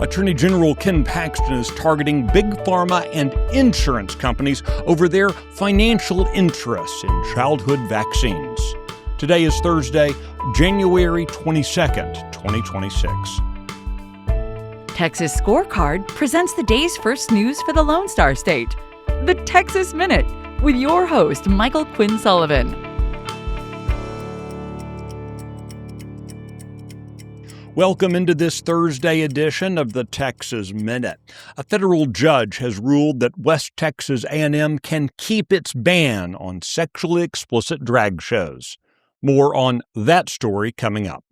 Attorney General Ken Paxton is targeting big pharma and insurance companies over their financial interests in childhood vaccines. Today is Thursday, January 22nd, 2026. Texas Scorecard presents the day's first news for the Lone Star State. The Texas Minute, with your host, Michael Quinn Sullivan. Welcome into this Thursday edition of the Texas Minute. A federal judge has ruled that West Texas A&M can keep its ban on sexually explicit drag shows. More on that story coming up.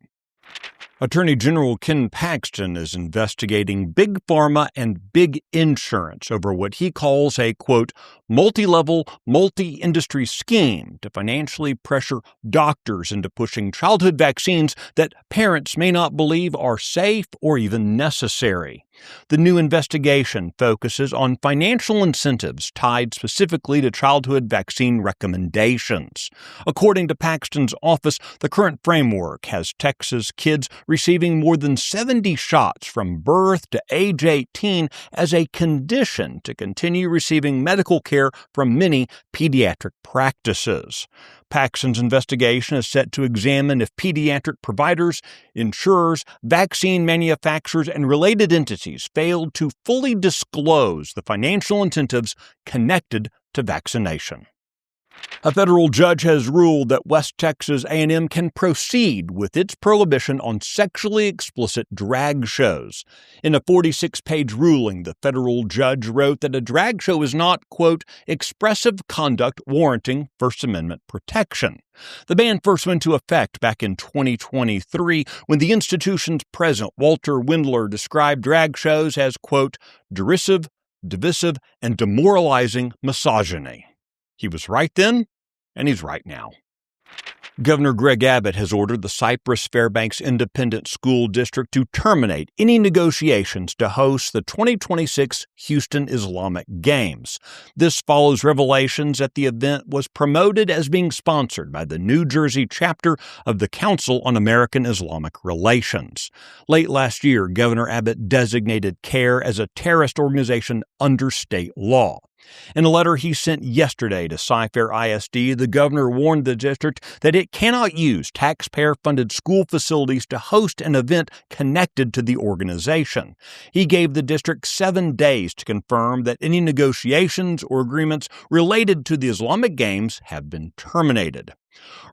Attorney General Ken Paxton is investigating big pharma and big insurance over what he calls a, quote, multi-level, multi-industry scheme to financially pressure doctors into pushing childhood vaccines that parents may not believe are safe or even necessary. The new investigation focuses on financial incentives tied specifically to childhood vaccine recommendations. According to Paxton's office, the current framework has Texas kids receiving more than 70 shots from birth to age 18 as a condition to continue receiving medical care from many pediatric practices. Paxton's investigation is set to examine if pediatric providers, insurers, vaccine manufacturers, and related entities failed to fully disclose the financial incentives connected to vaccination. A federal judge has ruled that West Texas A&M can proceed with its prohibition on sexually explicit drag shows. In a 46-page ruling, the federal judge wrote that a drag show is not, quote, expressive conduct warranting First Amendment protection. The ban first went into effect back in 2023 when the institution's president, Walter Windler, described drag shows as, quote, derisive, divisive, and demoralizing misogyny. He was right then, and he's right now. Governor Greg Abbott has ordered the Cypress Fairbanks Independent School District to terminate any negotiations to host the 2026 Houston Islamic Games. This follows revelations that the event was promoted as being sponsored by the New Jersey chapter of the Council on American Islamic Relations. Late last year, Governor Abbott designated CARE as a terrorist organization under state law. In a letter he sent yesterday to Cy-Fair ISD, the governor warned the district that it cannot use taxpayer-funded school facilities to host an event connected to the organization. He gave the district 7 days to confirm that any negotiations or agreements related to the Islamic Games have been terminated.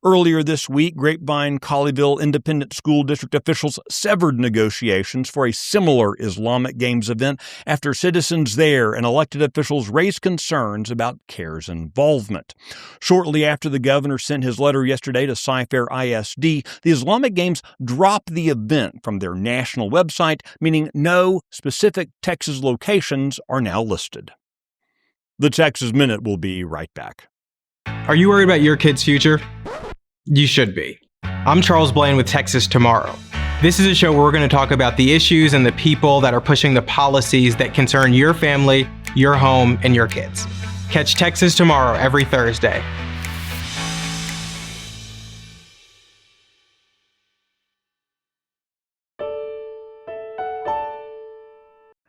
Earlier this week, Grapevine-Colleyville Independent School District officials severed negotiations for a similar Islamic Games event after citizens there and elected officials raised concerns about CARE's involvement. Shortly after the governor sent his letter yesterday to Cy-Fair ISD, the Islamic Games dropped the event from their national website, meaning no specific Texas locations are now listed. The Texas Minute will be right back. Are you worried about your kid's future? You should be. I'm Charles Blaine with Texas Tomorrow. This is a show where we're going to talk about the issues and the people that are pushing the policies that concern your family, your home, and your kids. Catch Texas Tomorrow every Thursday.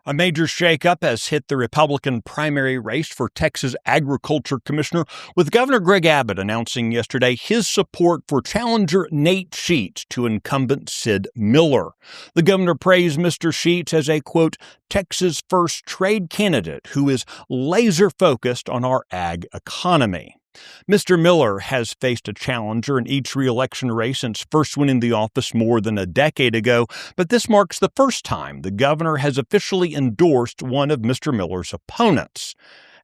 A major shakeup has hit the Republican primary race for Texas Agriculture Commissioner, with Governor Greg Abbott announcing yesterday his support for challenger Nate Sheets to incumbent Sid Miller. The governor praised Mr. Sheets as a, quote, Texas first trade candidate who is laser-focused on our ag economy. Mr. Miller has faced a challenger in each re-election race since first winning the office more than a decade ago, but this marks the first time the governor has officially endorsed one of Mr. Miller's opponents.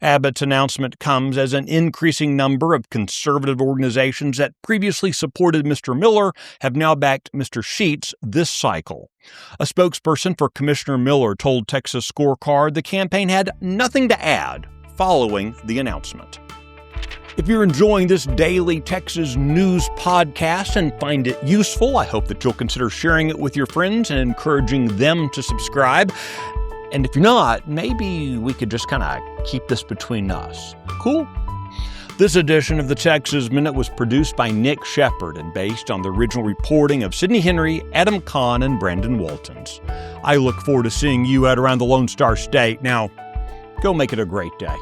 Abbott's announcement comes as an increasing number of conservative organizations that previously supported Mr. Miller have now backed Mr. Sheets this cycle. A spokesperson for Commissioner Miller told Texas Scorecard the campaign had nothing to add following the announcement. If you're enjoying this daily Texas news podcast and find it useful, I hope that you'll consider sharing it with your friends and encouraging them to subscribe. And if you're not, maybe we could just kind of keep this between us. Cool? This edition of the Texas Minute was produced by Nick Shepard and based on the original reporting of Sidney Henry, Adam Kahn, and Brandon Waltons. I look forward to seeing you out around the Lone Star State. Now, go make it a great day.